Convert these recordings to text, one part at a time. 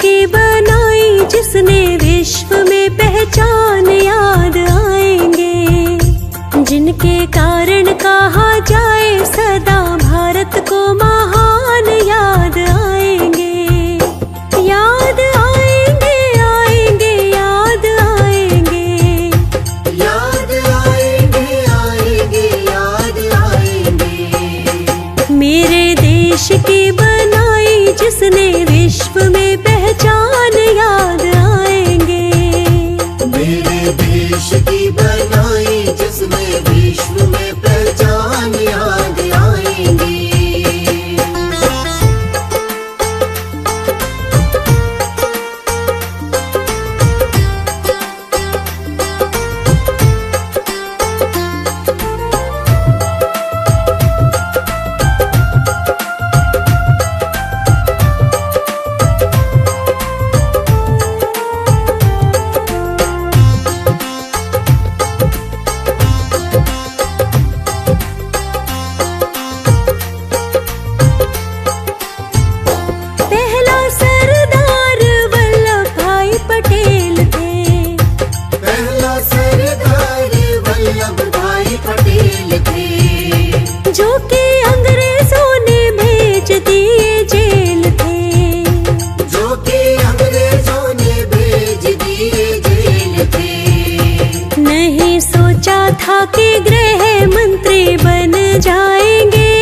की बनाई जिसने विश्व में पहचान याद आएंगे, जिनके कारण कहा जाए सदा भारत को महान याद आएंगे। याद आएंगे आएंगे याद आएंगे, याद आएंगे आएंगे याद आएंगे। मेरे देश की बनाई जिसने विश्व में पहचान याद आएंगे। मेरे देश की बनाई जिसने विश्व में पहचान याद आएंगी। पहला सरदार वल्लभ भाई पटेल थे, पहला सरदार वल्लभ भाई पटेल थे, जो कि अंग्रेजों ने भेज दिए जेल थे। जो कि अंग्रेजों ने भेज दिए जेल थे। नहीं सोचा था कि गृह मंत्री बन जाएंगे,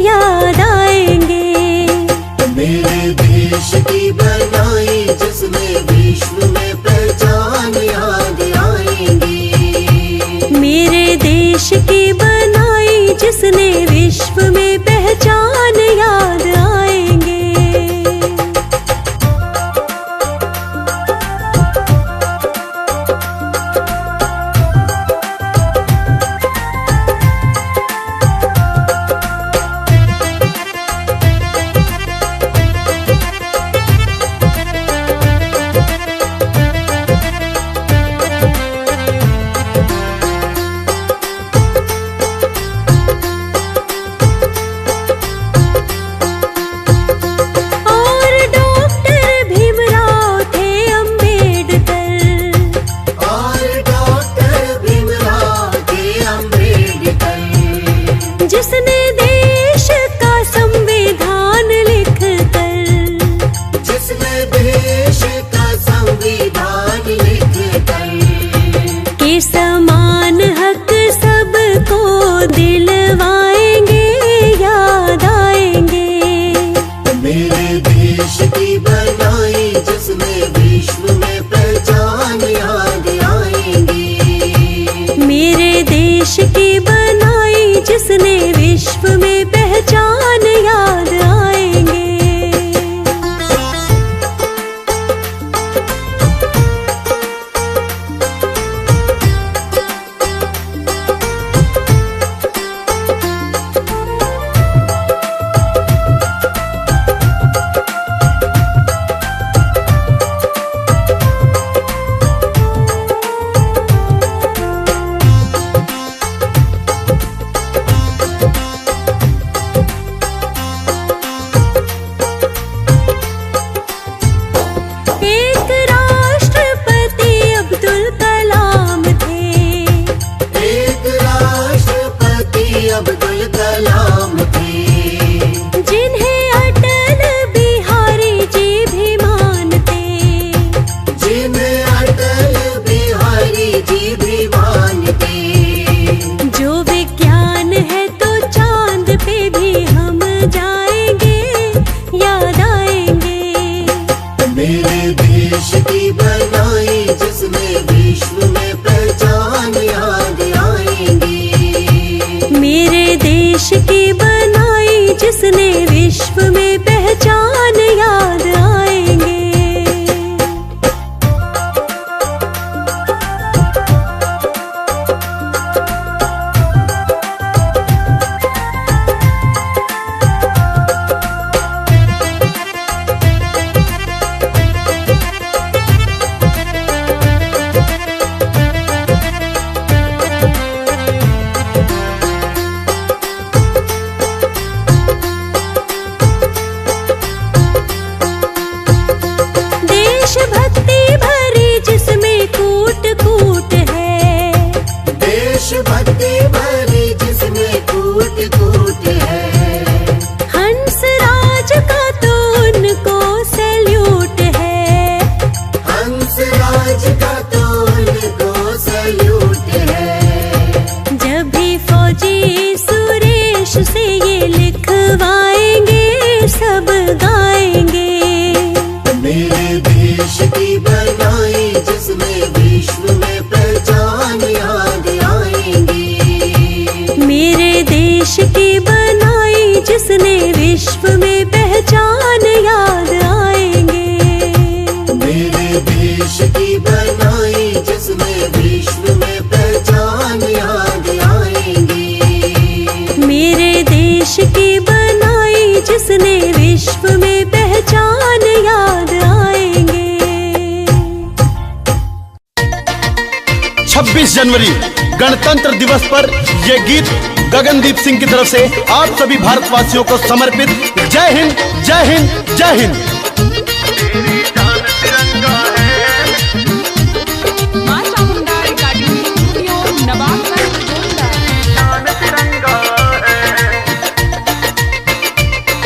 याद आएंगे। मेरे देश की बनाई जिसने विश्व में पहचान याद आएंगी। मेरे देश की बनाई जिसने विश्व में पहचान याद आएंगे। और डॉक्टर भीमराव थे अम्बेडकर, और डॉक्टर भीमराव के अम्बेडकर, जिसने देश का संविधान लिखकर, जिसने देश का संविधान लिखकर, के समान हक सबको दिलवाएंगे, याद आएंगे। मेरे देश की बनाई जिसने विश्व में पहचान याद आएंगी। मेरे देश की बनाई जिसने विश्व में पहचान याद आएंगे। एक राष्ट्रपति अब्दुल कलाम थे, एक राष्ट्रपति अब्दुल कलाम थे, जिन्हें अटल बिहारी जी भी मानते। जिन्हें अटल बिहारी जी भी मानते। जो विज्ञान है तो चांद पे भी हम जाएंगे, याद आएंगे। मेरे देश की बनाई जिसने विश्व में पहचान याद आएंगी। मेरे देश की बनाई जिसने विश्व में पहचान याद आएंगे। देश की बनाई जिसमें विश्व में पहचान याद आएंगी। मेरे देश की बनाई जिसने विश्व में पहचान याद आएंगे। मेरे देश की बनाई जिसमें विश्व में पहचान याद आएंगी। मेरे देश की बनाई जिसने विश्व में पहचान याद आएंगे। 26 जनवरी गणतंत्र दिवस पर यह गीत गगनदीप सिंह की तरफ से आप सभी भारतवासियों को समर्पित। जय हिंद, जय हिंद, जय हिंद।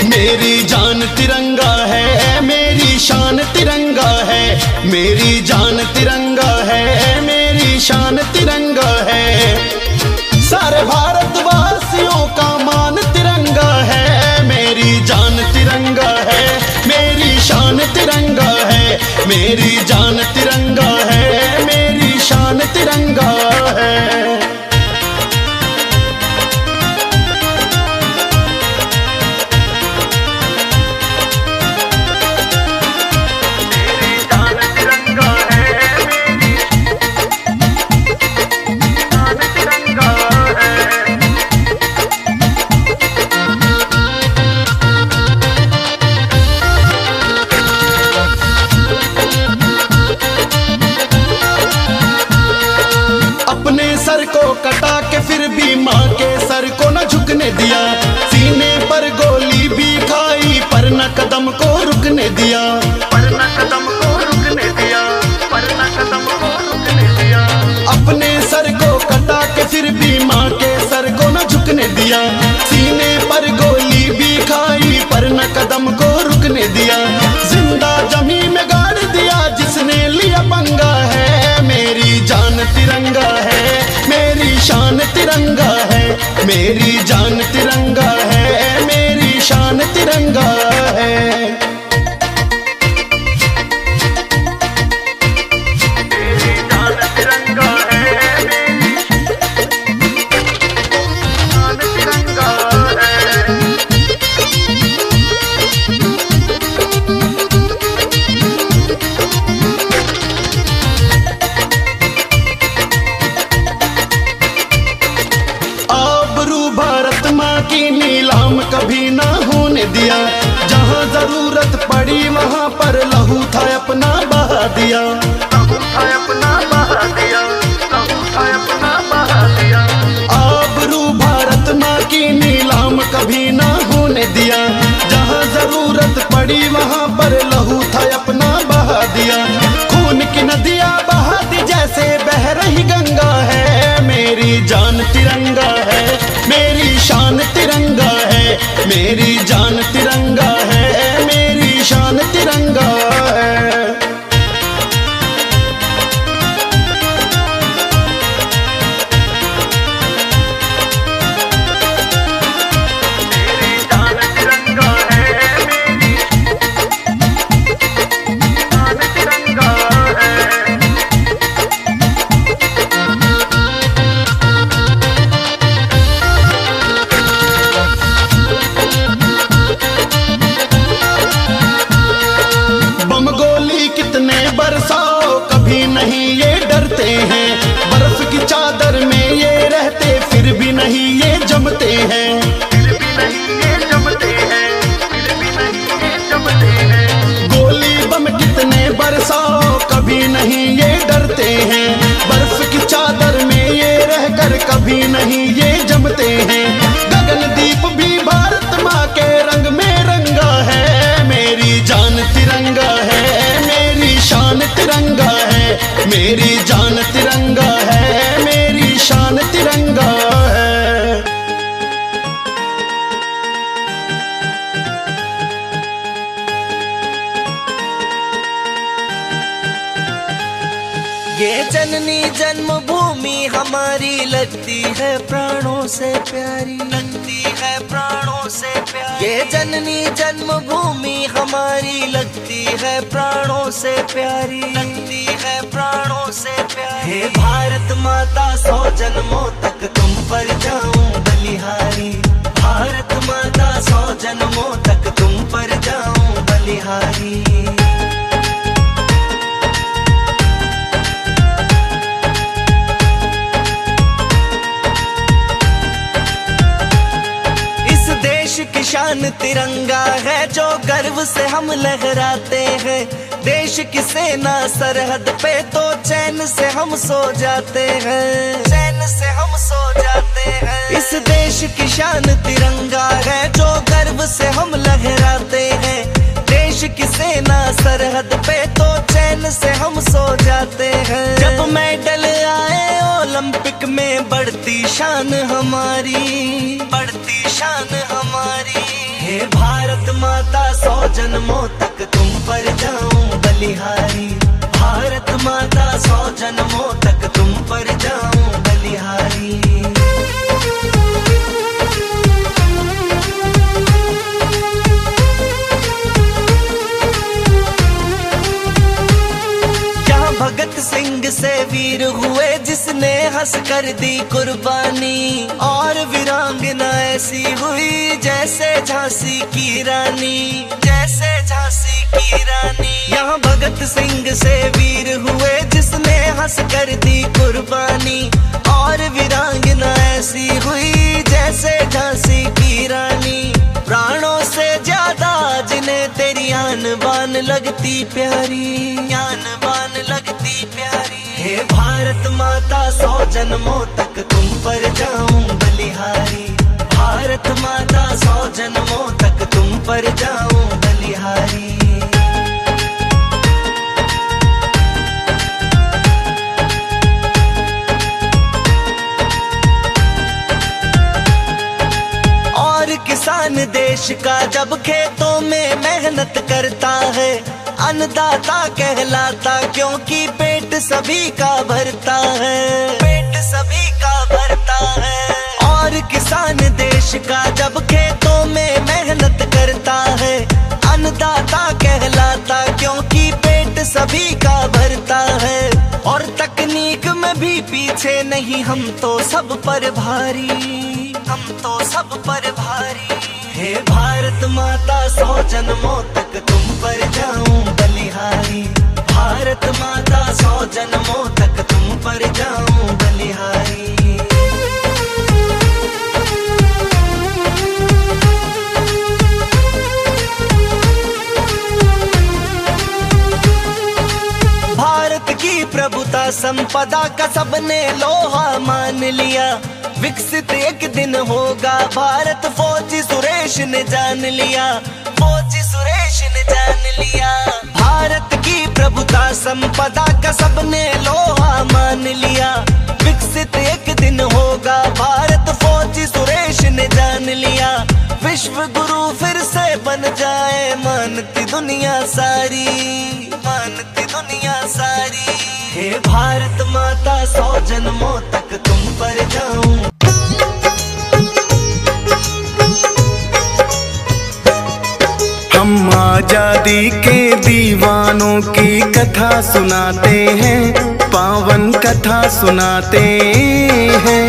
मेरी जान तिरंगा है, मेरी शान तिरंगा है। मेरी जान तिरंगा है, मेरी शान तिरंगा है। सारे भारतवासियों का मान तिरंगा है। मेरी जान तिरंगा है, मेरी शान तिरंगा है। मेरी जान तिरंगा है, मेरी शान तिरंगा है। सर को कटा के फिर भी माँ के सर को न झुकने दिया। सीने पर गोली भी खाई पर न कदम को रुकने दिया। पर न कदम को रुकने दिया, पर न कदम को रुकने दिया। अपने सर को कटा के फिर भी माँ के सर को न झुकने दिया। सीने पर गोली भी खाई पर न कदम को रुकने दिया। जिंदा जमीन में गाड़ दिया जिसने लिया पंगा है। मेरी जान तिरंगा है, मेरी शान तिरंगा है। मेरी जान तिरंगा है, मेरी शान तिरंगा है। मेरी जान तिरंगा है, मेरी शान तिरंगा है। की नीलाम कभी ना होने दिया। जहाँ जरूरत पड़ी वहाँ पर लहू था अपना बहा दिया। लहू था अपना बहा दिया, लहू था अपना बहा दिया। आबरू भारत माँ की नीलाम कभी ना होने दिया। जहाँ जरूरत पड़ी वहाँ पर लहू था अपना बहा दिया। खून की नदियाँ बहा दी जैसे बह रही गंगा है। मेरी जान तिरंगा है, मेरी शान तिरंगा है। मेरी जान तिरंगा है, मेरी शान तिरंगा है। बरसाओ कभी नहीं ये डरते हैं। बर्फ की चादर में ये रहते फिर भी नहीं ये जमते हैं। फिर भी नहीं ये जमते हैं, फिर भी नहीं ये जमते हैं। गोली बम कितने बरसाओ कभी नहीं ये डरते हैं। बर्फ की चादर में ये रहकर कभी नहीं ये जमते हैं। गगनदीप भी भारत माँ के रंग में रंगा है। मेरी जान तिरंगा है, मेरी शान तिरंगा है। मेरी जान तिरंगा है, मेरी शान तिरंगा है। ये जननी जन्मभूमि हमारी लगती है प्राणों से प्यारी, लगती है प्राणों से प्यारी। ये जननी जन्मभूमि हमारी लगती है प्राणों से प्यारी, लगती है प्राणों से प्यारी। हे भारत माता 100 जन्मों तक तुम पर जाऊं बलिहारी, भारत माता 100 जन्मों तक तुम पर जाऊं बलिहारी। की शान तिरंगा है जो गर्व से हम लहराते हैं। देश की सेना सरहद पे तो चैन से हम सो जाते हैं, चैन से हम सो जाते हैं। इस देश की शान तिरंगा है जो गर्व से हम लहराते हैं। देश की सेना सरहद पे तो चैन से हम सो जाते हैं। जब मेडल आए ओलंपिक में बढ़ती शान हमारी, बढ़ती शान हमारी। हे भारत माता 100 जन्मों तक तुम पर जाऊं बलिहारी, भारत माता 100 जन्मों तक तुम पर जाऊं बलिहारी। भगत सिंह से वीर हुए जिसने हंस कर दी कुर्बानी, और वीरांगना ऐसी हुई जैसे झांसी की रानी, जैसे झांसी की रानी। यहाँ भगत सिंह से वीर हुए जिसने हंस कर दी कुर्बानी, और वीरांगना ऐसी हुई जैसे झांसी की रानी। प्राणों से ज्यादा जिन्हें तेरी आन बान लगती प्यारी, आन बान लगती प्यारी। हे भारत माता 100 जन्मों तक तुम पर जाऊं बलिहारी, भारत माता 100 जन्मों तक तुम पर जाऊं बलिहारी। किसान देश का जब खेतों में मेहनत करता है, अन्नदाता कहलाता क्योंकि पेट सभी का भरता है, पेट सभी का भरता है। और किसान देश का जब खेतों में मेहनत करता है, अन्नदाता कहलाता क्योंकि पेट सभी का भरता है। और तकनीक में भी पीछे नहीं, हम तो सब पर भारी, हम तो सब पर भारी। हे भारत माता 100 जन्मों तक तुम पर जाऊं बलिहारी, भारत माता 100 जन्मों तक तुम पर जाऊं बलिहारी। भारत की प्रभुता संपदा का सबने लोहा मान लिया, विकसित एक दिन होगा भारत फौजी सुरेश ने जान लिया, फौजी सुरेश ने जान लिया। भारत की प्रभुता संपदा का सबने लोहा मान लिया, विकसित एक दिन होगा भारत फौजी सुरेश ने जान लिया। विश्व गुरु फिर से बन जाए मानती दुनिया सारी, मानती दुनिया सारी। हे भारत माता 100 जन्मों तक तुम पर जाऊं। हम आजादी के दीवानों की कथा सुनाते हैं, पावन कथा सुनाते हैं,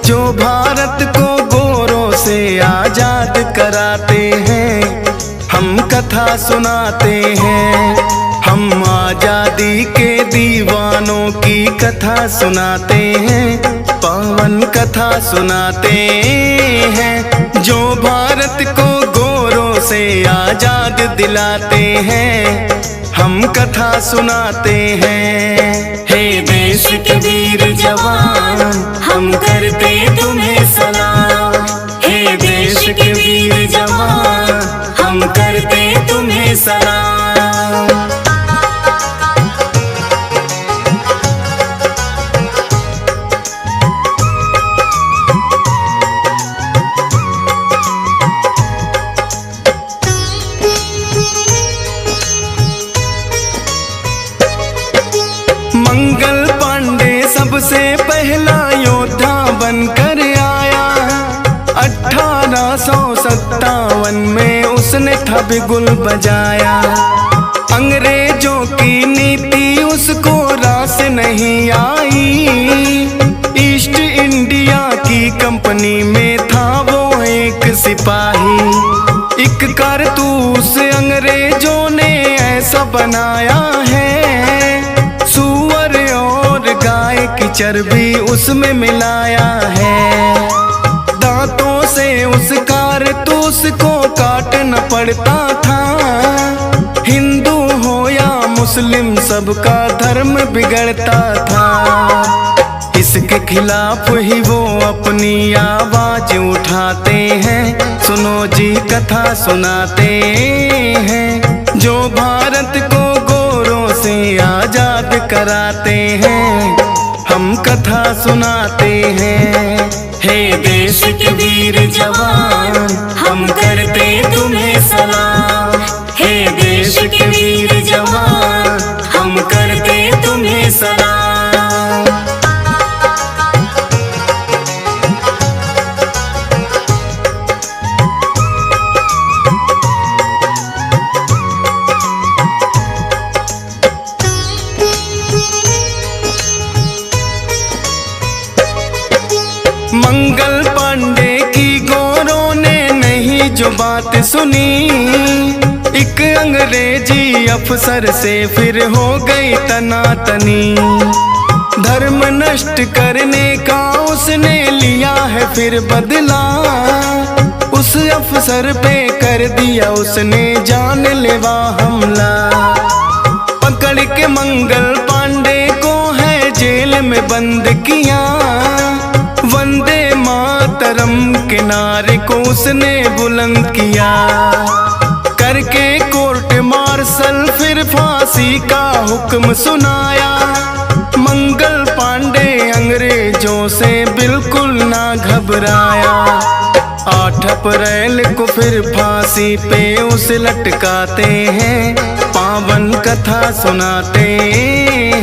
जो भारत को गोरों से आजाद कराते हैं। हम कथा सुनाते हैं, हम आजादी के दीवानों की कथा सुनाते हैं, पावन कथा सुनाते हैं, जो भारत को गोरों से आजाद दिलाते हैं। हम कथा सुनाते हैं। हे देश के वीर जवान, हम करते तुम्हें सलाम। हे देश के वीर जवान, हम करते तुम्हें सलाम। मंगल सबसे पहला योद्धा बनकर आया। 1857 में उसने था बिगुल बजाया। अंग्रेजों की नीति उसको रास नहीं आई। ईस्ट इंडिया की कंपनी में था वो एक सिपाही। एक कारतूस अंग्रेजों ने ऐसा बनाया है, सूअर और गाय की चर्बी उसमें मिलाया है। दांतों से उस कारतूस को काटना पड़ता था। हिंदू हो या मुस्लिम सबका धर्म बिगड़ता था। इसके खिलाफ ही वो अपनी आवाज उठाते हैं। सुनो जी कथा सुनाते हैं, जो भारत को गोरों से आजाद कराते हैं। हम कथा सुनाते हैं। हे देश के वीर जवान, हम करते तुम्हें सलाम। हे देश के वीर जवान, हम करते तुम्हें सलाम। मंगल पांडे की गोरों ने नहीं जो बात सुनी। एक अंग्रेजी अफसर से फिर हो गई तनातनी। धर्म नष्ट करने का उसने लिया है फिर बदला। उस अफसर पे कर दिया उसने जानलेवा हमला। पकड़ के मंगल पांडे को है जेल में बंद किया। वंदे मातरम के नारे को उसने बुलंद किया। करके कोर्ट मार्शल फिर फांसी का हुक्म सुनाया। मंगल पांडे अंग्रेजों से बिल्कुल ना घबराया। 8 अप्रैल को फिर फांसी पे उसे लटकाते हैं। पावन कथा सुनाते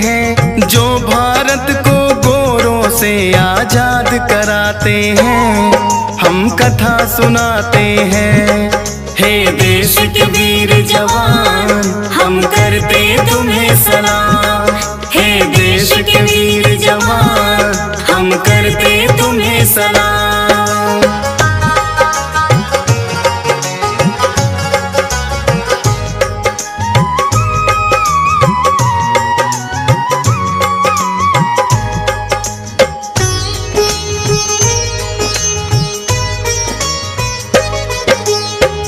हैं, जो भारत को गोरों से आजाद कराते हैं। हम कथा सुनाते हैं। हे देश के वीर जवान, हम करते तुम्हें सलाम। हे देश के वीर जवान, हम करते तुम्हें सलाम।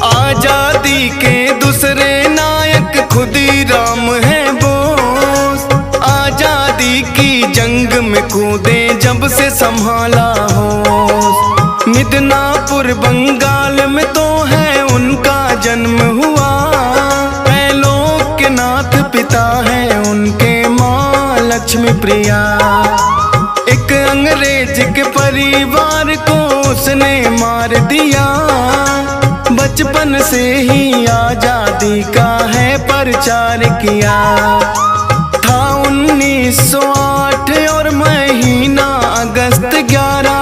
आजादी के दूसरे नायक खुदीराम है बोस। आजादी की जंग में कूदे जब से संभाला होश। मिदनापुर बंगाल में तो है उनका जन्म हुआ। पैलोक के नाथ पिता है उनके माँ लक्ष्मी प्रिया। एक अंग्रेज के परिवार को उसने मार दिया। बचपन से ही आजादी का है प्रचार किया। था 1908 और महीना अगस्त 11।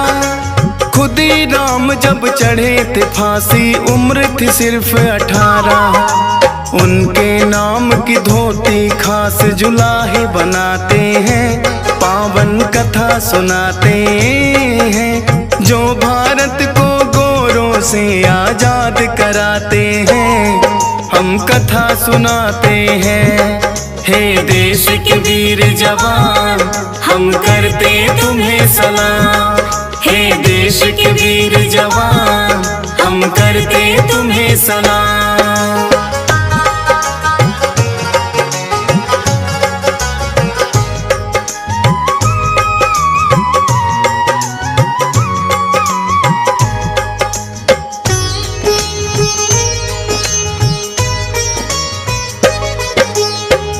खुदीराम जब चढ़े थे फांसी, उम्र थी सिर्फ 18। उनके नाम की धोती खास जुलाही बनाते हैं। पावन कथा सुनाते हैं, जो भारत को गोरों से आजाद कराते हैं। हम कथा सुनाते हैं। हे देश के वीर जवान, हम करते तुम्हें सलाम। हे देश के वीर जवान, हम करते तुम्हें सलाम।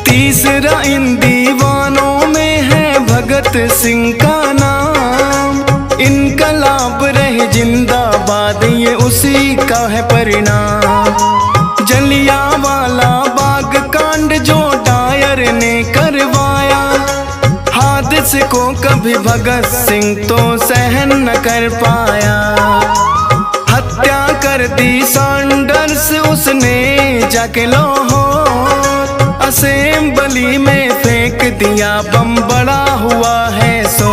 तीसरा इन दीवानों में है भगत सिंह का नाम। इनकलाब रहे जिंदाबाद, ये उसी का है परिणाम। जलियांवाला बाग कांड जो डायर ने करवाया, हाथ इसको कभी भगत सिंह तो सहन न कर पाया। हत्या कर दी सैंडर्स उसने जाके लाहौर, असेंबली में फेंक दिया बम, बड़ा हुआ है सो।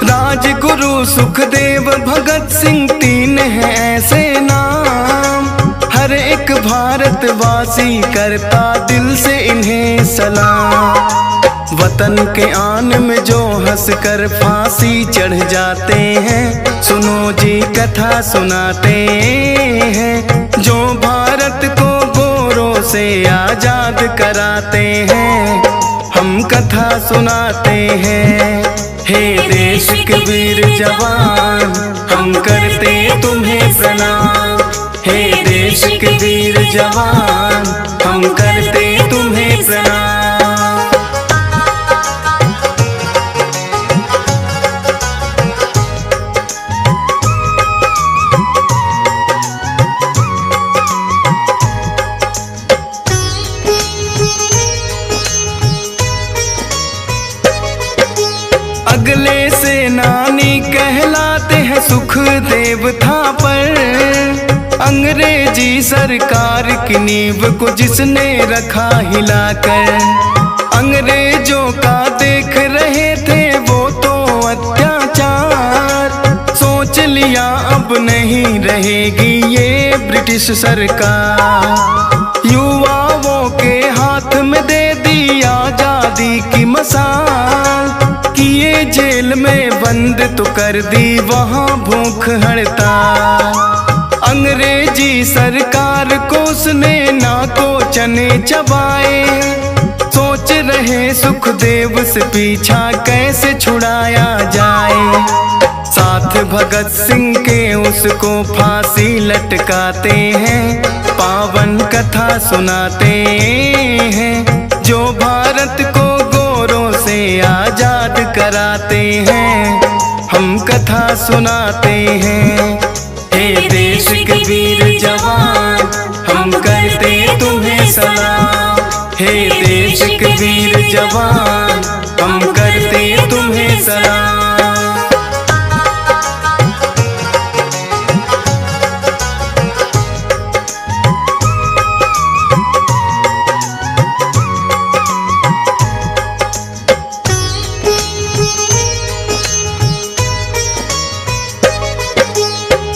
राजगुरु सुखदेव भगत सिंह तीन हैं ऐसे नाम, हर एक भारतवासी करता दिल से इन्हें सलाम। वतन के आन में जो हंस कर फांसी चढ़ जाते हैं, सुनो जी कथा सुनाते हैं, जो भारत को गोरों से आजाद कराते हैं, हम कथा सुनाते हैं। हे देश के वीर जवान, हम करते तुम्हें प्रणाम। हे देश के वीर जवान, हम करते तुम्हें प्रणाम। अगले सेनानी कहलाते हैं सुखदेव थापर, अंग्रेजी सरकार की नींव को जिसने रखा हिलाकर। अंग्रेजों का देख रहे थे वो तो अत्याचार, सोच लिया अब नहीं रहेगी ये ब्रिटिश सरकार। युवाओं के हाथ में दे दी आजादी की मसाल, किए जेल में बंद तो कर दी वहाँ भूख हड़ताल। अंग्रेजी सरकार को उसने नाको चने चबाए, सोच रहे सुखदेव से पीछा कैसे छुड़ाया जाए। साथ भगत सिंह के उसको फांसी लटकाते हैं, पावन कथा सुनाते हैं, जो भारत को गोरों से आजाद कराते हैं, हम कथा सुनाते हैं। हे देश के वीर जवान, हम करते तुम्हें सलाम। हे देश के वीर जवान, हम करते तुम्हें सलाम।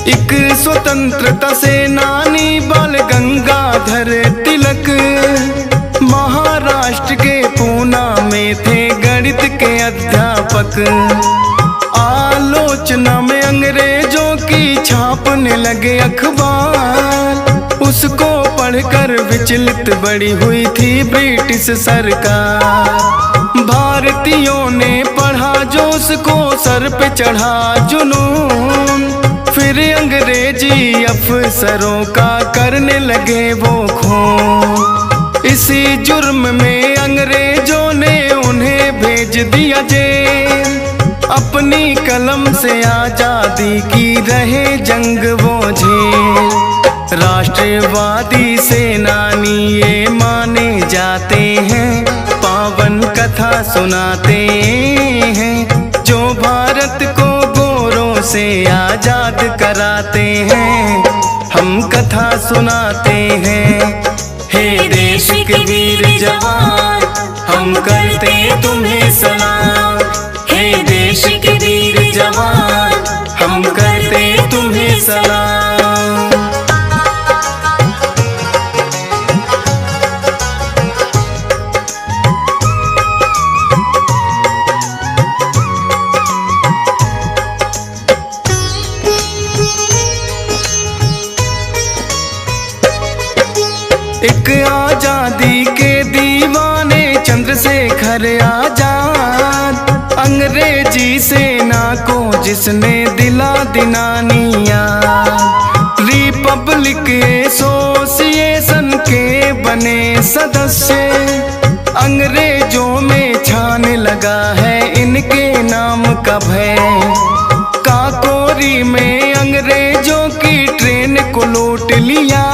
एक स्वतंत्रता सेनानी बाल गंगाधर तिलक, महाराष्ट्र के पूना में थे गणित के अध्यापक। आलोचना में अंग्रेजों की छापने लगे अखबार, उसको पढ़कर विचलित बड़ी हुई थी ब्रिटिश सरकार। भारतीयों ने पढ़ा जो उसको सर पे चढ़ा जुनून, फिर अंग्रेजी अफसरों का करने लगे वो खून। इसी जुर्म में अंग्रेजों ने उन्हें भेज दिया जेल, अपनी कलम से आजादी की रहे जंग वो झेल। राष्ट्रवादी सेनानी ये माने जाते हैं, पावन कथा सुनाते हैं, जो भारत को गोरों से आजाद कराते हैं, हम कथा सुनाते हैं। हे देश के वीर जवान, हम करते तुम्हें सलाम। हे देश के वीर जवान, हम करते तुम्हें सलाम। एक आजादी के दीवाने चंद्रशेखर आजाद, अंग्रेजी सेना को जिसने दिला दिनानिया। रिपब्लिक एसोसिएशन के बने सदस्य, अंग्रेजों में छाने लगा है इनके नाम का भय। काकोरी में अंग्रेजों की ट्रेन को लूट लिया,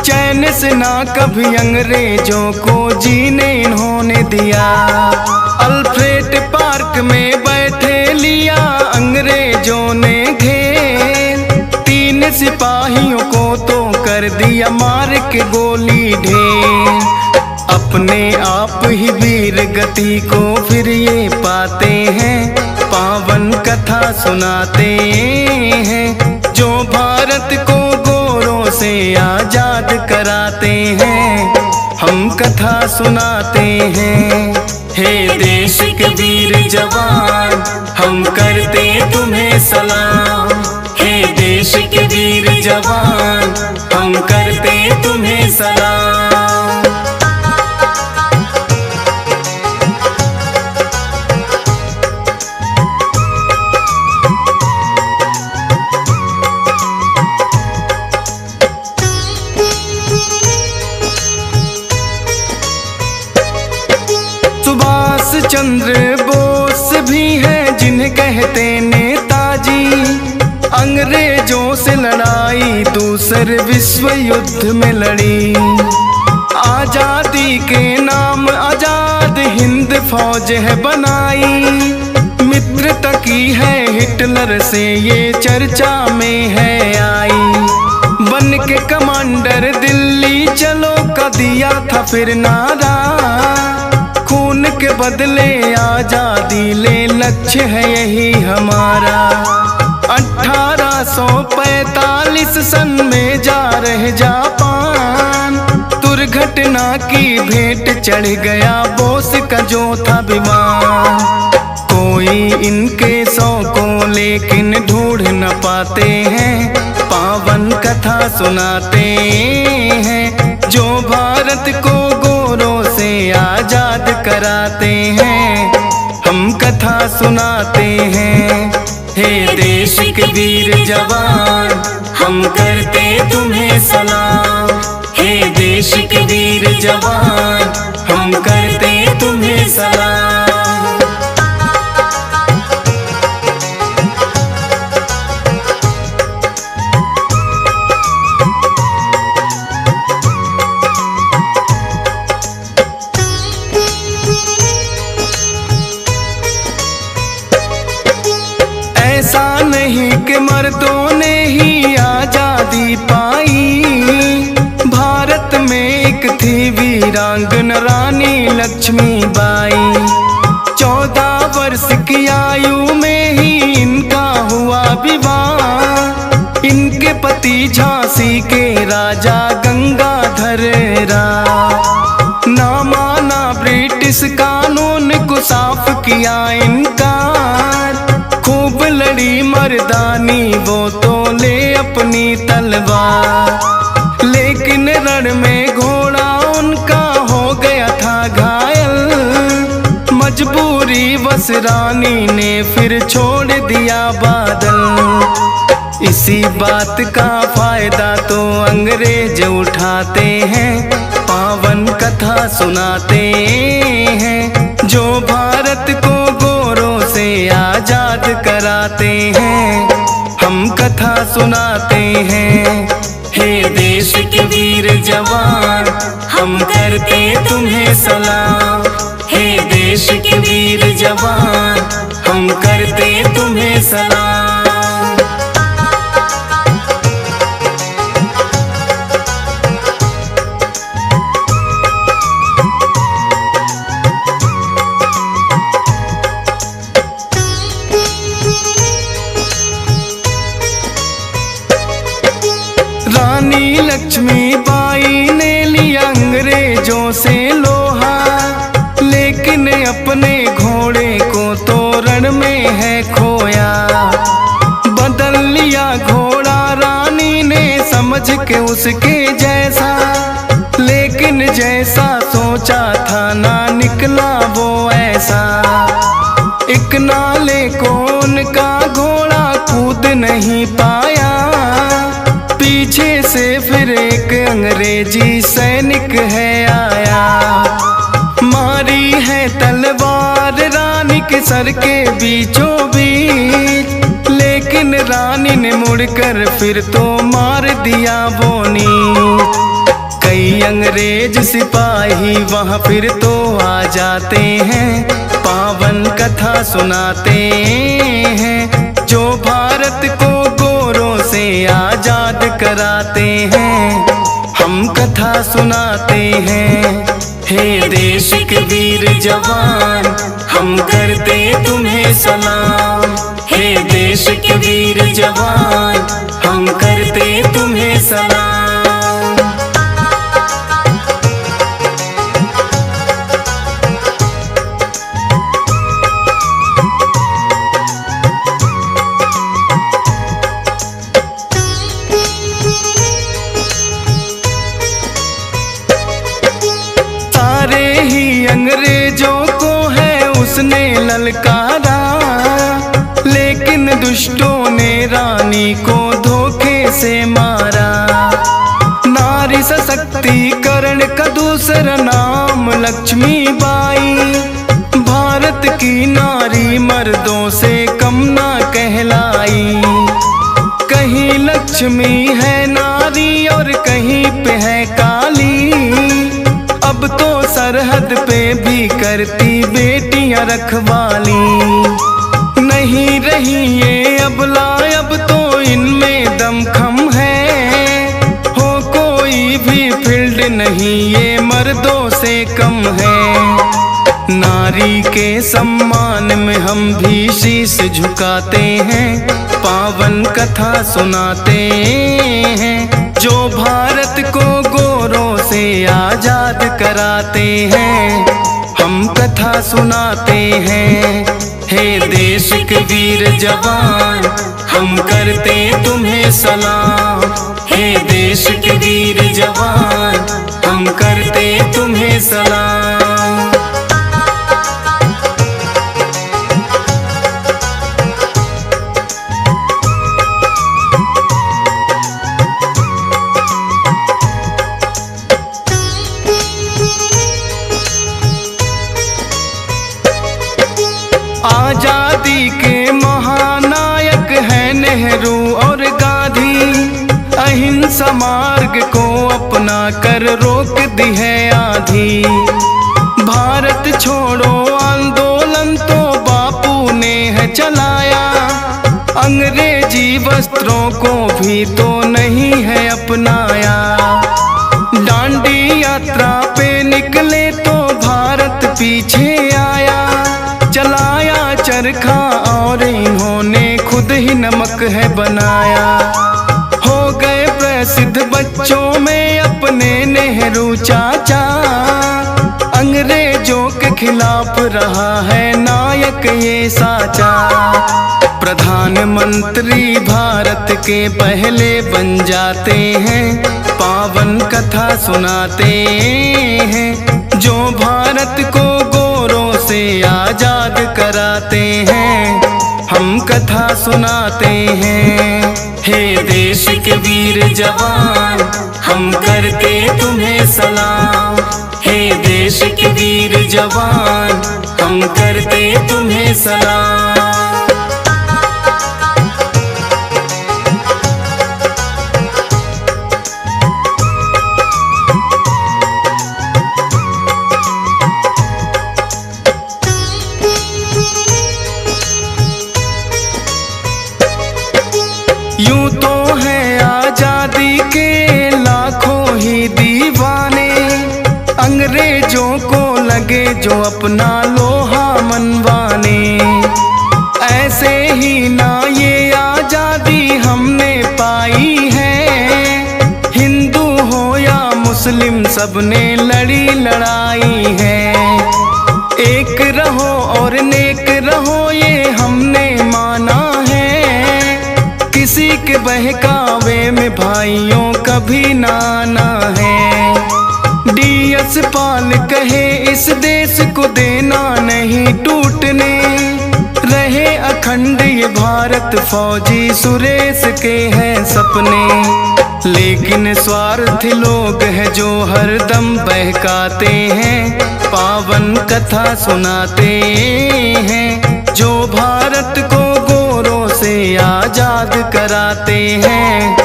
चैन से ना कभी अंग्रेजों को जीने इन्होंने दिया। अल्फ्रेड सिपाहियों को तो कर दिया मार के गोली ढेर। अपने आप ही वीर गति को फिर ये पाते हैं, पावन कथा सुनाते हैं, जो भारत को गोरों से आजाद कराते हैं। हम कथा सुनाते हैं, हे देश के वीर जवान, हम करते तुम्हें सलाम। हे देश के वीर जवान, हम करते तुम्हें सलाम। सुभाष चंद्र बोस भी हैं जिन्हें कहते नेताजी, अंग्रेजों से लड़ाई दूसरे विश्व युद्ध में लड़ी। आजादी के नाम आजाद हिंद फौज है बनाई, मित्रता की है हिटलर से ये चर्चा में है आई। बन के कमांडर दिल्ली चलो का दिया था फिर नारा, खून के बदले आजादी ले लक्ष्य है यही हमारा। 1845 सन में जा रहे जापान, दुर्घटना की भेंट चढ़ गया बोस का जो था विमान। कोई इनके 100 को लेकिन ढूंढ न पाते हैं, पावन कथा सुनाते हैं, जो भारत को गोरों से आजाद कराते हैं। हम कथा सुनाते हैं, हे देश के वीर जवान, हम करते तुम्हें सलाम। हे देश के वीर जवान, हम करते तुम्हें सलाम। ऐसा नहीं कि मर्दों ने ही आजादी पाई, भारत में एक थी वीरांगना रानी लक्ष्मीबाई। 14 वर्ष की आयु में ही इनका हुआ विवाह, इनके पति झांसी के राजा गंगाधर राव। ना माना ब्रिटिश कानून को साफ किया इनकार, खूब लड़ी मर्दानी वो तो ले अपनी तलवार। लेकिन रण में घोड़ा उनका हो गया था घायल, मजबूरी बस रानी ने फिर छोड़ दिया बादल। इसी बात का फायदा तो अंग्रेज उठाते हैं, पावन कथा सुनाते हैं, जो भारत को गोरों से आजाद कराते हैं। हम कथा सुनाते हैं, हे देश के वीर जवान, हम करते तुम्हें सलाम। हे देश के वीर जवान, हम करते तुम्हें सलाम। रानी लक्ष्मीबाई ने लिया अंग्रेजों से लोहा, लेकिन अपने घोड़े को तो रण में है खोया। बदल लिया घोड़ा रानी ने समझ के उसके जैसा, लेकिन जैसा सोचा था ना निकला वो ऐसा। एक नाले को उनका घोड़ा कूद नहीं पाया, पीछे से फिर एक अंग्रेजी सैनिक है आया। मारी है तलवार रानी के सर के बीचों बीच, लेकिन रानी ने मुड़कर फिर तो मार दिया बोनी। कई अंग्रेज सिपाही वहाँ फिर तो आ जाते हैं, पावन कथा सुनाते हैं, जो भारत को गोरों से आजाद कराते हैं, हम कथा सुनाते हैं। हे देश के वीर जवान, हम करते तुम्हें सलाम। हे देश के वीर जवान, हम करते तुम्हें सलाम। अंग्रेजों को है उसने ललकारा, लेकिन दुष्टों ने रानी को धोखे से मारा। नारी सशक्तिकरण का दूसरा नाम लक्ष्मीबाई, भारत की नारी मर्दों से कम ना कहलाई। कहीं लक्ष्मी है नारी और कहीं पे है काली, अब तो सरहद पे भी करती बेटियां रखवाली। नहीं रही ये अबला, अब तो इनमें दमखम है। हो कोई भी फील्ड नहीं ये मर्दों से कम है। नारी के सम्मान में हम भी शीश झुकाते हैं, पावन कथा सुनाते हैं, जो भारत को गोरों से आजाद कराते हैं। हम कथा सुनाते हैं, हे देश के वीर जवान, हम करते तुम्हें सलाम। हे देश के वीर जवान, हम करते तुम्हें सलाम। आजादी के महानायक हैं नेहरू और गांधी, अहिंसा मार्ग को अपना कर रोक दी है आंधी। भारत छोड़ो आंदोलन तो बापू ने है चलाया, अंग्रेजी वस्त्रों को भी तो नहीं है अपनाया। दांडी यात्रा पे निकले तो भारत पीछे आया, चलाया चरखा और इन्होंने खुद ही नमक है बनाया। हो गए प्रसिद्ध बच्चों में अपने नेहरू चाचा, अंग्रेजों के खिलाफ रहा है नायक ये साचा। प्रधानमंत्री भारत के पहले बन जाते हैं, पावन कथा सुनाते हैं, जो भारत को गोरों से आजाद कराते हैं। हम कथा सुनाते हैं, हे देश के वीर जवान, हम करते तुम्हें सलाम। हे देश के वीर जवान, हम करते तुम्हें सलाम। यूं तो है आजादी के लाखों ही दीवाने, अंग्रेजों को लगे जो अपना लोहा मनवाने। ऐसे ही ना ये आजादी हमने पाई है, हिंदू हो या मुस्लिम सबने लड़ी लड़ाई है। एक रहो और नेक रहो ये हमने माना है, किसी के बहकावे में भाइयों कभी ना आना है। डीएस पाल कहे इस देश को देना नहीं टूटने, रहे अखंड ये भारत फौजी सुरेश के हैं सपने। लेकिन स्वार्थी लोग हैं जो हरदम बहकाते हैं, पावन कथा सुनाते हैं, जो भारत को गोरों से आजाद कराते हैं।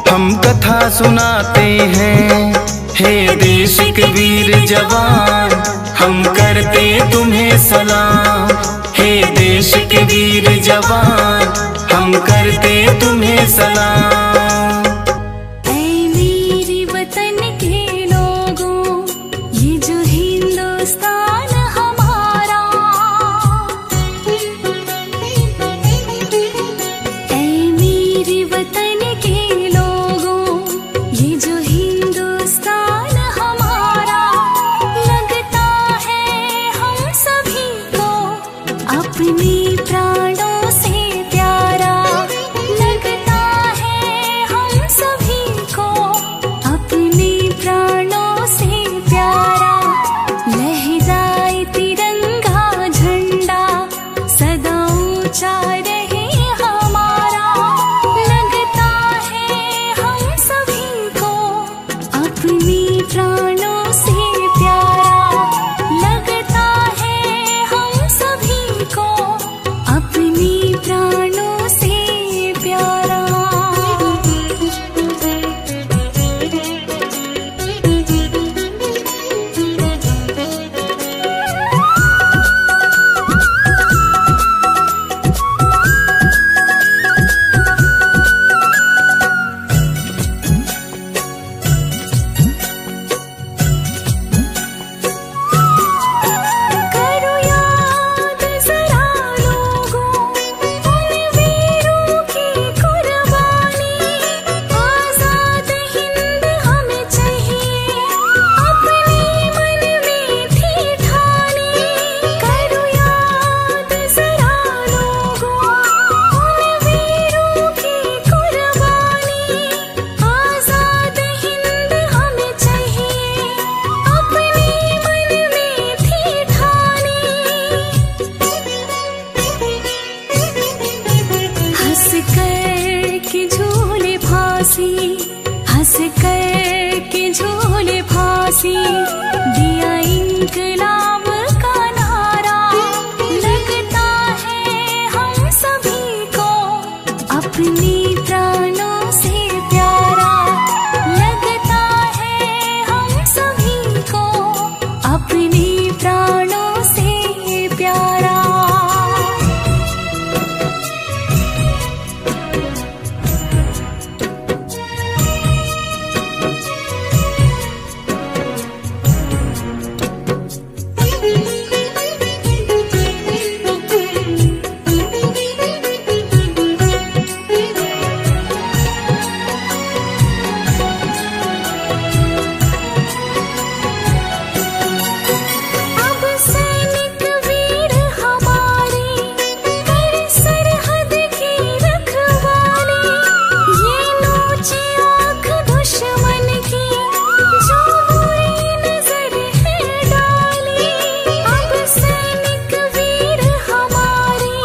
हम कथा सुनाते हैं, हे देश के वीर जवान, हम करते तुम्हें सलाम। हे देश के वीर जवान, हम हम करते तुम्हें सलाम। ऐ मेरे वतन के लोगों, ये जो हिंदुस्तान हमारा, ऐ मेरे वतन के लोगों, ये जो हिंदुस्तान हमारा, लगता है हम सभी को अपने प्राणों से प्यारा, लगता है हम सभी को अपने प्राणों से प्यारा। लहराए तिरंगा झंडा सदा ऊंचा रहे हमारा, लगता है हम सभी को अपने प्राणों से प्यारा, लगता है हम सभी को अपने प्राणों से प्यारा। करो याद जरा लोगों उन वीरों की कुर्बानी, आजाद हिंद हमें चाहिए अपने मन में थी ठानी। करो याद जरा लोगों उन वीरों की कुर्बानी, आजाद हिंद हमें चाहिए अपने मन में थी ठानी। हंस कर के झूले फांसी, हंस कर के झूले फांसी, दिया इंकलाब का नारा, लगता है हम सभी को अपने प्राणों से प्यारा, लगता है हम सभी को अपने प्राणों से प्यारा। अब सैनिक वीर हमारे कर सरहद की रखवाली, ये नोची आँख दुश्मन की जो बुरी नजर है डाली। अब सैनिक वीर हमारे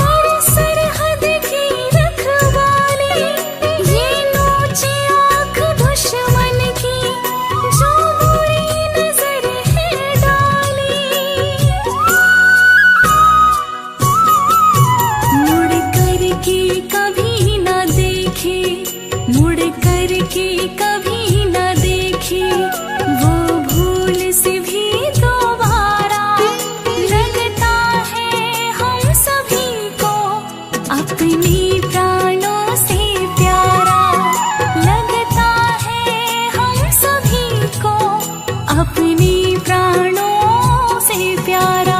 कर सरहद की रखवाली, ये नोची आँख दुश्मन की जो बुरी नजर है डाली। मुड़ कर के कभी न देखे, मुड़ कर के कभी न देखे वो भूल से भी दोबारा, लगता है हम सभी को अपने प्राणों से प्यारा, लगता है हम सभी को अपने प्राणों से प्यारा।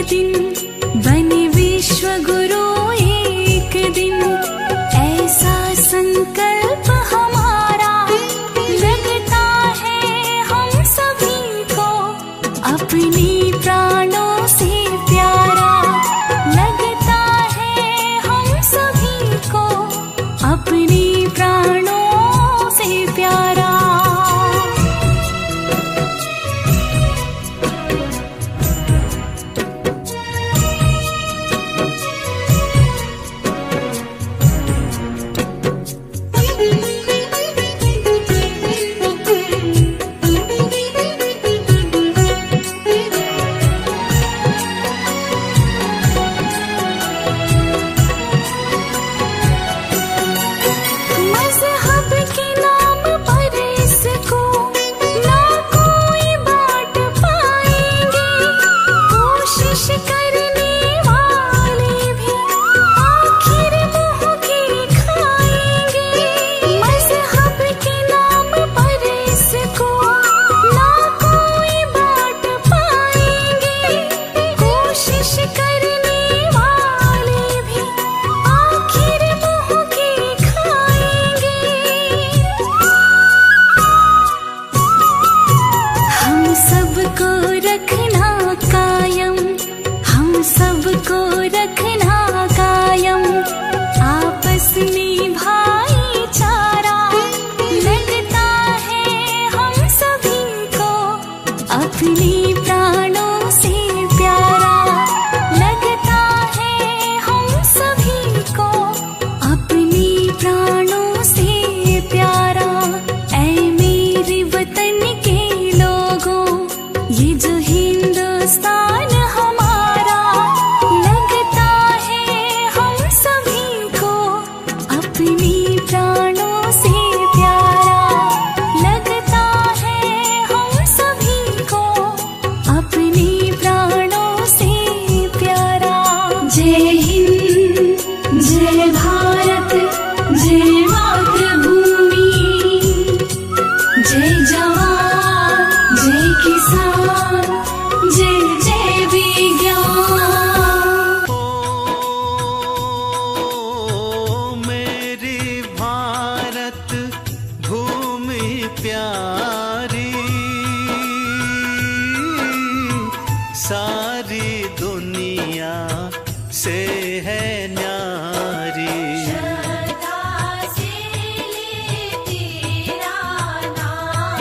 दिन बने विश्व गुरु अपनी प्राणों से प्यारा लगता है हम सभी को, अपनी प्राणों से प्यारा। मज़हब के नाम पर इसको ना कोई बांट पाएंगे, कोशिश करने वाले भी आखिर मुँह की खाएंगे। मज़हब के नाम पर इसको ना कोई बांट पाएंगे, कोशिश करने वाले भी आखिर मुँह की खाएंगे। हम सबको रखना कायम, हम सबको रखना कायम, आपस में भाईचारा लगता है हम सभी को, अपनी प्राणों से प्यारा लगता है हम सभी को, अपनी प्राणों से प्यारा। ऐ मेरे वतन के लोगों, ये जो हिंदुस्तान हमारा लगता है हम सभी को, अपनी प्राणों से प्यारा लगता है हम सभी को, अपनी प्राणों से प्यारा। जय हिंद, जय भारत, जय मातृभूमि, जय जवान, जय किसान, जय जय विज्ञान। ओ मेरी भारत भूमि प्यारी, सारी दुनिया से है न्यारी। श्रद्धा से तेरा नाम,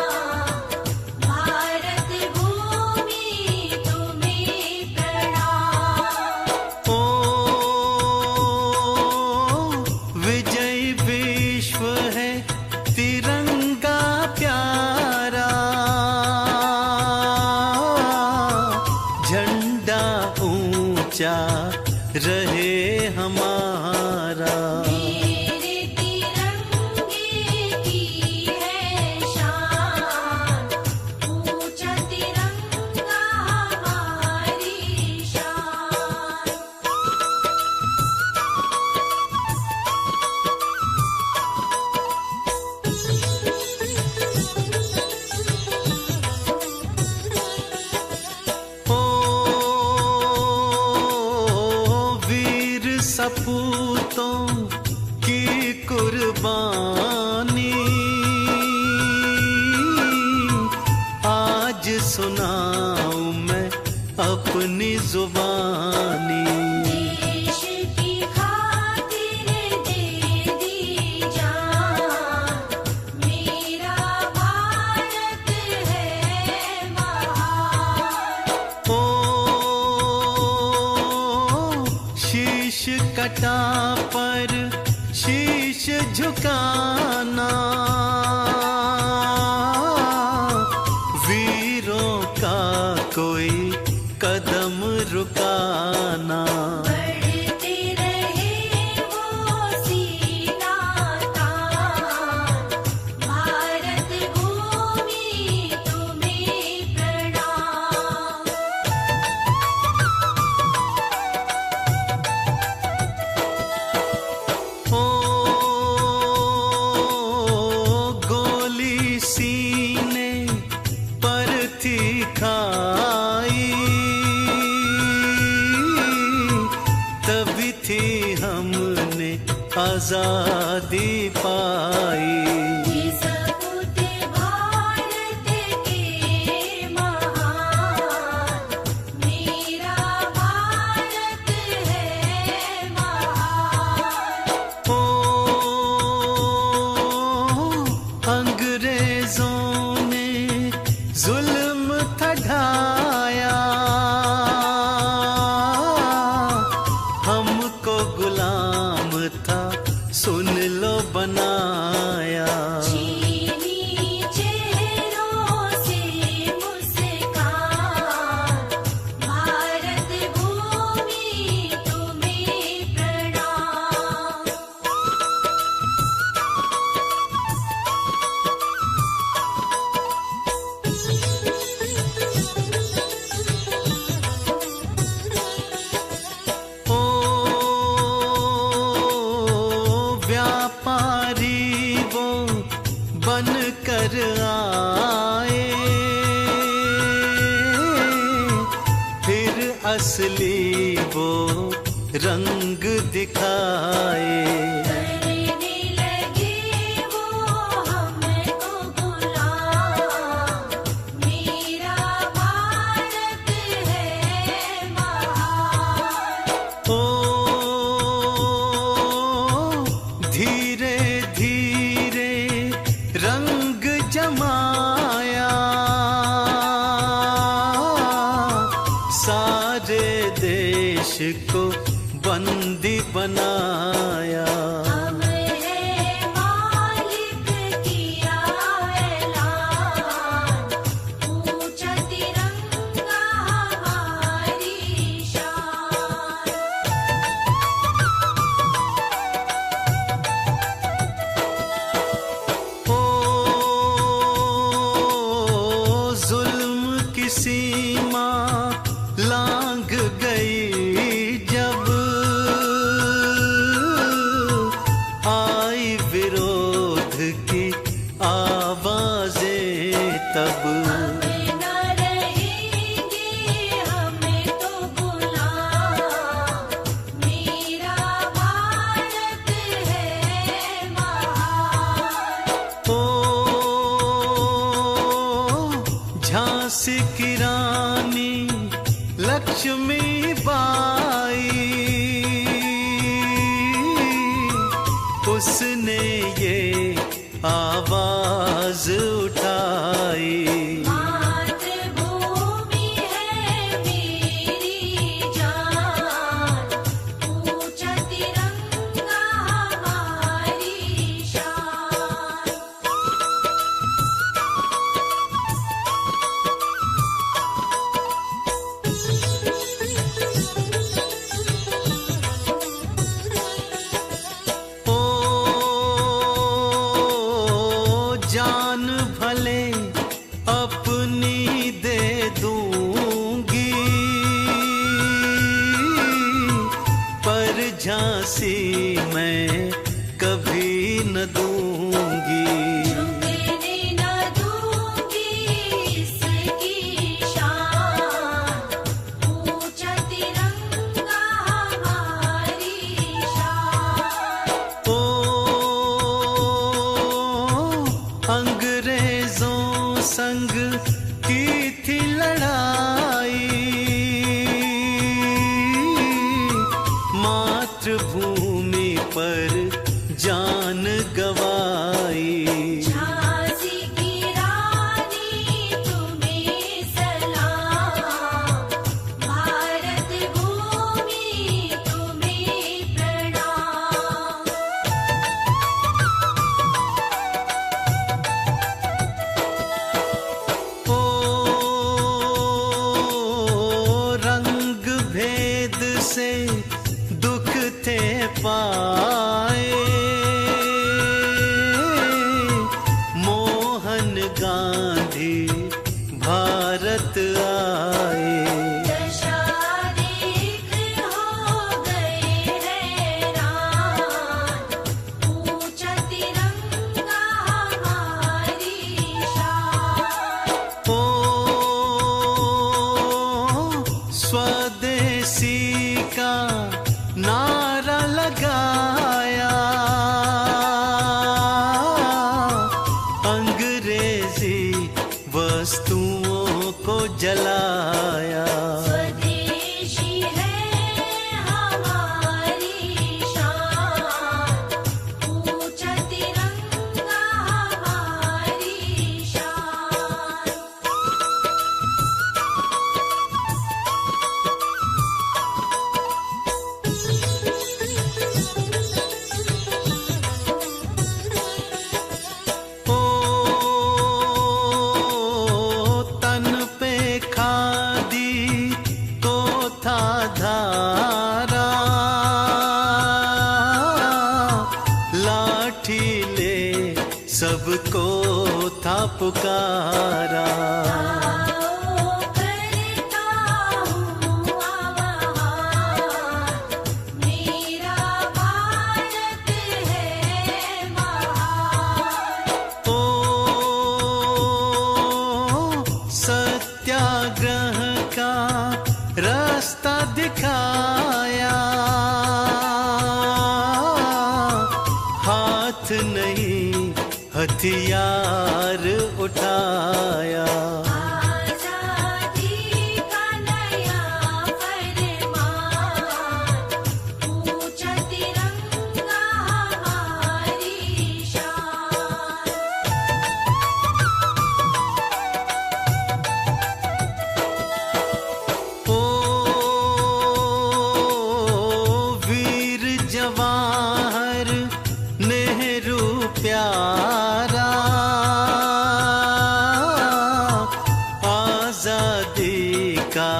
भारत भूमि तुम्हें प्रणाम। ओ विजय विश्व है तिरंगा प्यारा, झंडा ऊंचा रहे हमारा। मेरे तिरंगे की है शान, ऊंचा तिरंगा हमारी शान। ओ वीर सपूतों की कुर्बानी, आज सुनाऊं मैं अपनी जुबानी। देश की खातिर दे दी जान, मेरा भारत है महान। ओ शीश कटा पर शीश झुकाना, वीरों का कोई कदम रुकाना। बढ़ते रहे वो सीना तान, भारत भूमि तुम्हें प्रणाम। ओ गोली सीने पर थी खाई, तभी थी हमने आजादी पाई। ये सपूत भारत के महान, असली वो रंग दिखाए। करने लगे वो हमको गुलाम, मेरा भारत है महान। ओ धीरे धीरे रंग जमाया, सारे देश को बंदी बनाया। हम है मालिक किया ऐलान, ऊंचा तिरंगा हमारी शान। ओ जुल्म की सीमा लांघ गई जब, आई विरोध की आवाजें तब। हम न रहेंगे हमें तो गुलाम, मेरा भारत है महान। ओ झांसी की रानी लक्ष्मी बाई, उसने ये आवाज उठाई। मातृभूमि है मेरी जान, ऊंचा तिरंगा हमारी शान। ओ जान भले अपनी दे दूंगी, पर झांसी मैं कभी न दूंगी। झुकने न दूंगी इसकी शान, ऊंचा तिरंगा हमारी शान। ओ अंग्रेजों संग की थी लड़ाई, मातृभूमि पर जान गवाई। झांसी की रानी तुम्हें सलाम, भारत भूमि तुम्हें प्रणाम। ओ रंग भेद से दुख थे पाए, मोहन गांधी भारत आए। दशाधिक हो गए हैरान, ऊंचा तिरंगा हमारी शान। ओ स्वदेशी का नारा लगाया, अंग्रेजी वस्तुओं को जलाया। स्वदेशी है हमारी शान, ऊंचा तिरंगा हमारी शान। ओ तन पे खादी तो था धारा, लाठी ले सबको था पुकारा। आओ करता हूँ आह्वान, मेरा भारत है महान। ओ सत्याग्रह का रस रास्ता दिखाया, हाथ नहीं हथियार उठाया। आजादी का नया फरमान, ऊंचा तिरंगा हमारी शान। ओ वीर जवाहर नेहरू प्यारा, आजादी का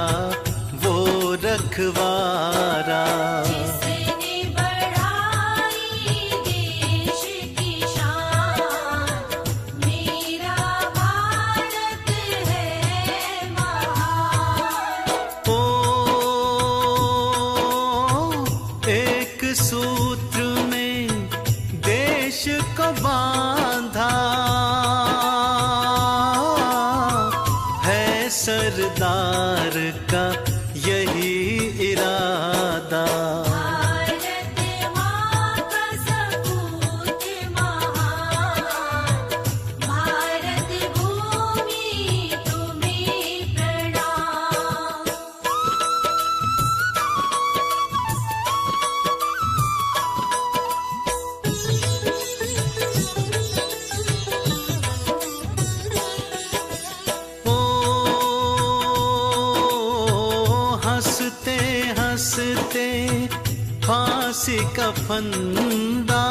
वो रखवारा। जिसने बढ़ाई देश की शान, मेरा भारत है महान। ओ एक सूत्र में देश को बांधा है, सरदार का यही इरादा। भारत माँ का सपूत महान, भारत भूमि तुम्हें प्रणाम। ओ हंसते हंसते फांसी का फंदा,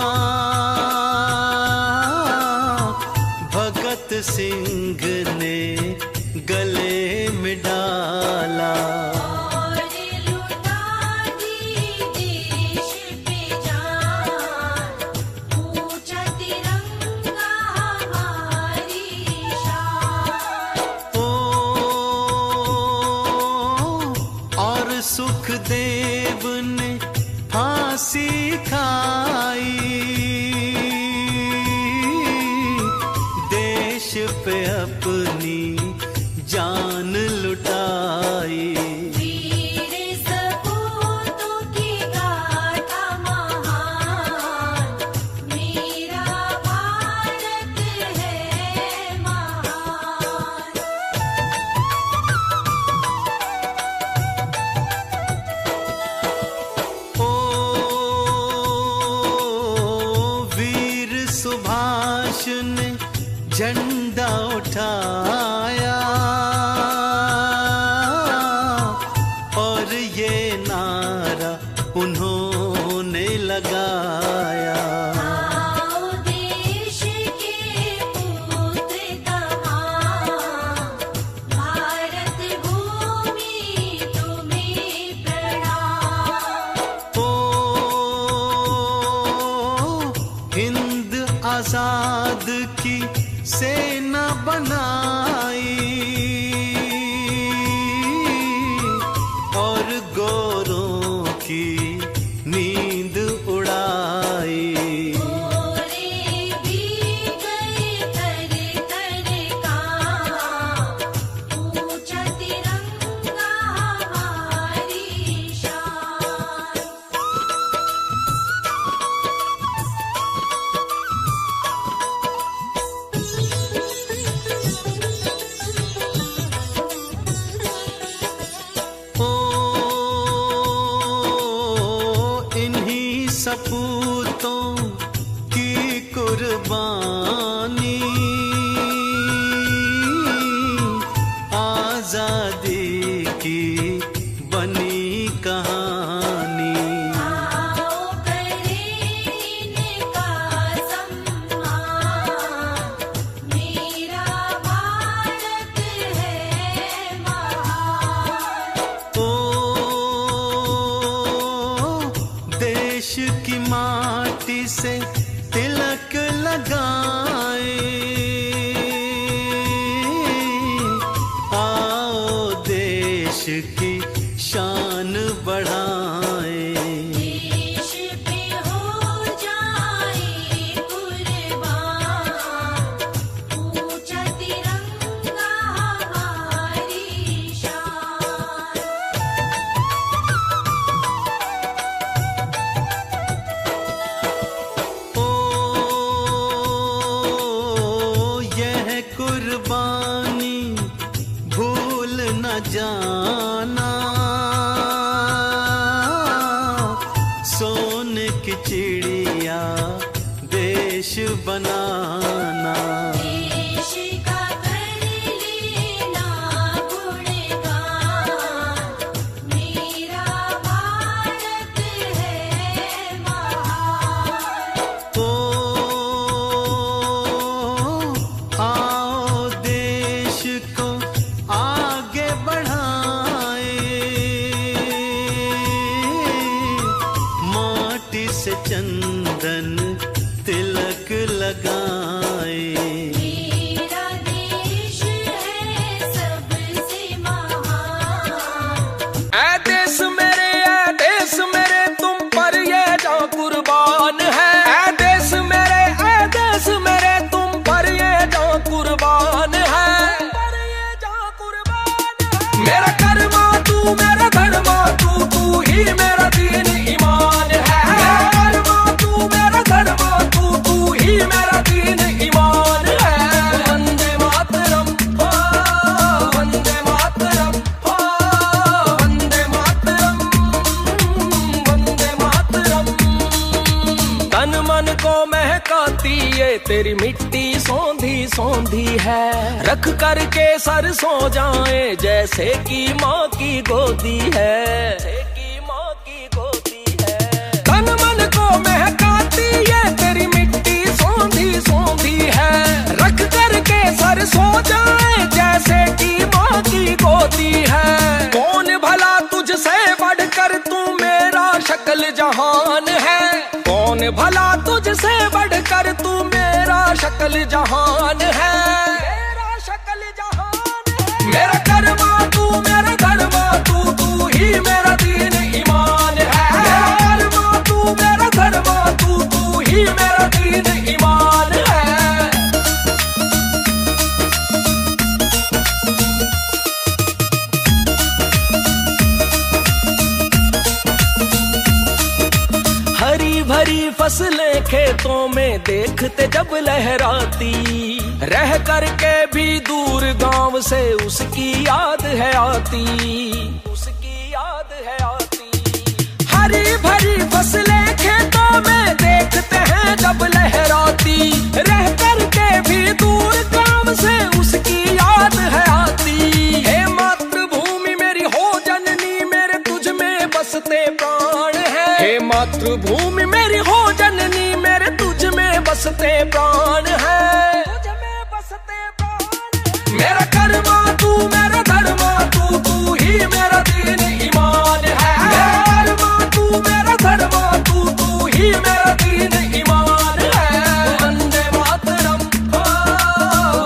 भगत सिंह ने गले में डाला। और लुटा दी देश पे जान, ऊंचा तिरंगा हमारी शान। ओ और सुखदेव ने फांसी खाई, देश पे अपनी जान लुटाई। वीर सपूतों की गाथा महान, मेरा भारत है महान। ओ वीर सुभाष ने झंडा उठाया, और ये नारा उन्होंने लगाया। आओ देश के पुत्र तमाम, भारत भूमि तुम्हें प्रणाम। ओ हिंद आजाद की सेना बनाई, और गोरों की नींद उड़ाई। गोरे भी गए कर कर काम, ऊंचा तिरंगा हमारी शान। ओ इन्हीं सपूतों की कुर्बानी, आजादी की बनी कहानी। आओ करें इनका सम्मान, मेरा भारत है महान। ओ देश की माटी से तिलक लगाए, आओ देश की शान बढ़ाए। देश पे हो जाए कुर्बान, ऊंचा तिरंगा हमारी शान। बनाना, सोने की चिड़िया देश बनाना। देश का कर लेना गुणगान, मेरा भारत है महान। ओ आओ देश को आगे बढ़ाए, माटी से चंदन तिलक लगाए। मेरा देश है सबसे महान। ऐ देश मेरे तुम पर ये जा कुर्बान है। ऐ देश मेरे तुम पर ये जा कुर्बान है। मेरा कर्मा तू मेरा धर्मा तू ही मेरा दीन ईमान है। मेरा कर्मा तू मेरा धर्मा तू ही मेरा दीन ईमान है। वंदे मातरम हो, वंदे मातरम हो, वंदे मातरम, वंदे मातरम। तन मन को महकाती ये तेरी मिट्टी सौंधी सौंधी है। रख करके सर सो जाए जैसे कि माँ की गोदी है, माँ की गोदी है। तन मन को महकाती ये तेरी मिट्टी सौंधी सौंधी है। रख करके सर सो जाए जैसे कि माँ की गोदी है। कौन भला तुझसे बढ़कर तू मेरा शक्ल जहान है। कौन भला तुझसे बढ़कर तू मेरा शक्ल जहान है। मेरा शक्ल जहान है। मेरा कर्मा तू मेरा धर्मा तू ही मेरा दीन ईमान है। मेरा कर्मा तू मेरा धर्मा तू ही मेरा दीन ईमान है। हरी भरी फसलें खेतों में देखते जब लहराती, रह करके भी दूर गांव से उसकी याद है आती, उसकी याद है आती। हरी भरी फसलें खेतों में देखते हैं जब लहराती, रह करके भी दूर गांव से उसकी याद है आती। हे मातृभूमि मेरी हो जननी, मेरे तुझ में बसते प्राण है। हे मातृभूमि मेरी हो जननी, मेरे तुझ में बसते प्राण है। तुझ में बसते प्राण है। मेरा कर्मा तू मेरा धर्मा तू ही मेरा दीन ईमान है। मेरा कर्मा तू मेरा धर्मा तू ही मेरा दीन ईमान है। वंदे मातरम हो,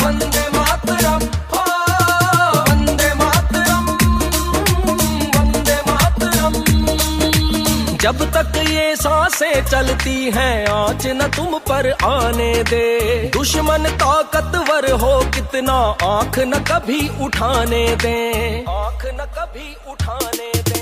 वंदे मातरम हो, वंदे मातरम, वंदे मातरम। जब तक ये सांसें चलती हैं आँच न तुम पर आने दे। दुश्मन ताकतवर हो कितना आँख न कभी उठाने दे, आँख न कभी उठाने दे।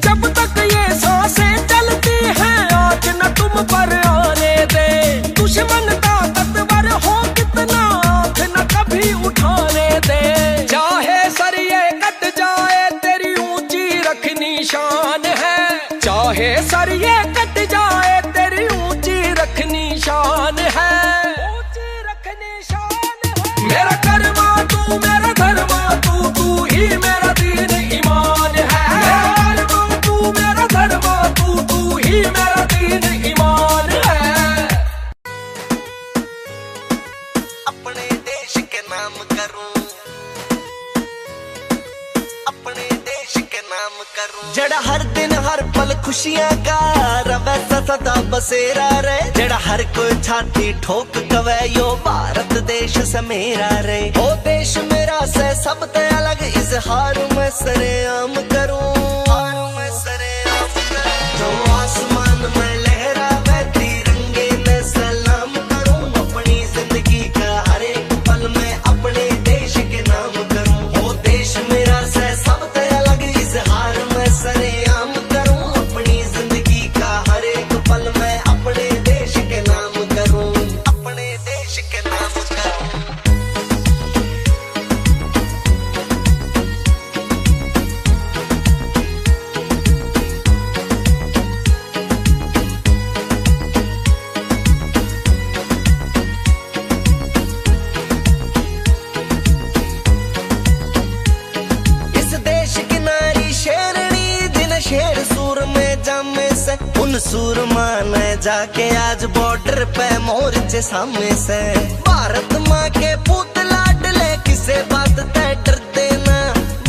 जब तक ये सांसें चलती हैं आँच न तुम पर आने दे। दुश्मन ताकतवर हो कितना आँख न कभी उठाने दे। चाहे सर ये कट जाए तेरी ऊंची रखनी शान है। चाहे सर ये कट जाए तेरी ऊंची रखनी शान है। ऊंची रखनी शान है। मेरा कर्मा तू मेरा धर्मा तू ही मेरा दीन ईमान है। मेरा कर्मा तू मेरा धर्मा तू ही मेरा दीन ईमान है। अपने देश के नाम करूं, अपने देश के नाम करूं। जड़ा हर दिन हर पल खुशियां का रवै सदा बसेरा रे। जड़ा हर कोई छाती ठोक कवे यो भारत देश से मेरा रे। ओ देश मेरा से सब ते अलग इजहार मैं सरेआम करूं, मैं सरेआम करूं। जो आसमान में लहरावे तिरंगे में सलाम करूं। अपनी जिंदगी का हर एक पल में अपने देश के नाम करूं। ओ देश मेरा से सब ते अलग इजहार मैं सरेआम करूं। अपनी जिंदगी का हर एक पल में अपने देश के नाम करूं, अपने देश के नाम करूं। उन सूरमा ने जाके आज बॉर्डर पे मोर्चे सामने से भारत माँ के पूत लाडले किसे बात तय डरते ना।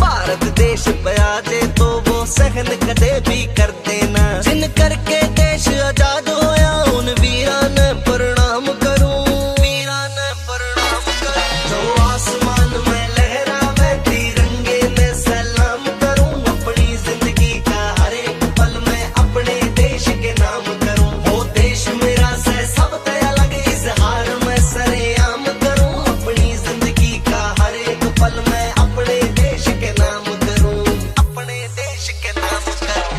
भारत देश पे आजे तो वो सहन कदे भी कर देना। जिन करके देश आजाद होया उन वीरा ने प्रणाम करूं, वीरा ने प्रणाम करूं। जो आसमान में लहरावे तिरंगे ने सलाम करूं। अपनी जिंदगी का हर एक पल में अपने देश के नाम करूं। वो देश मेरा से सब तय अलग इजहार में सरेआम करूं। अपनी जिंदगी का हर एक पल में अपने देश के नाम करूं, अपने देश के नाम करूं।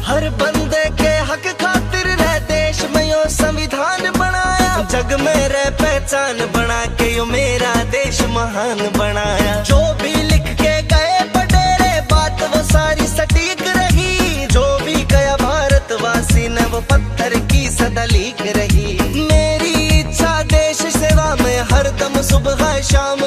हर बंदे के हक खातिर रह देश में यो संविधान बनाया। जग में रह पहचान बना के यो मेरा देश महान बनाया। जो भी लिख के गए बडेरे बात वो सारी सटीक रही। जो भी गया भारतवासी ने वो पत्थर की सदा लीक रही। मेरी इच्छा देश सेवा में हरदम सुबह शाम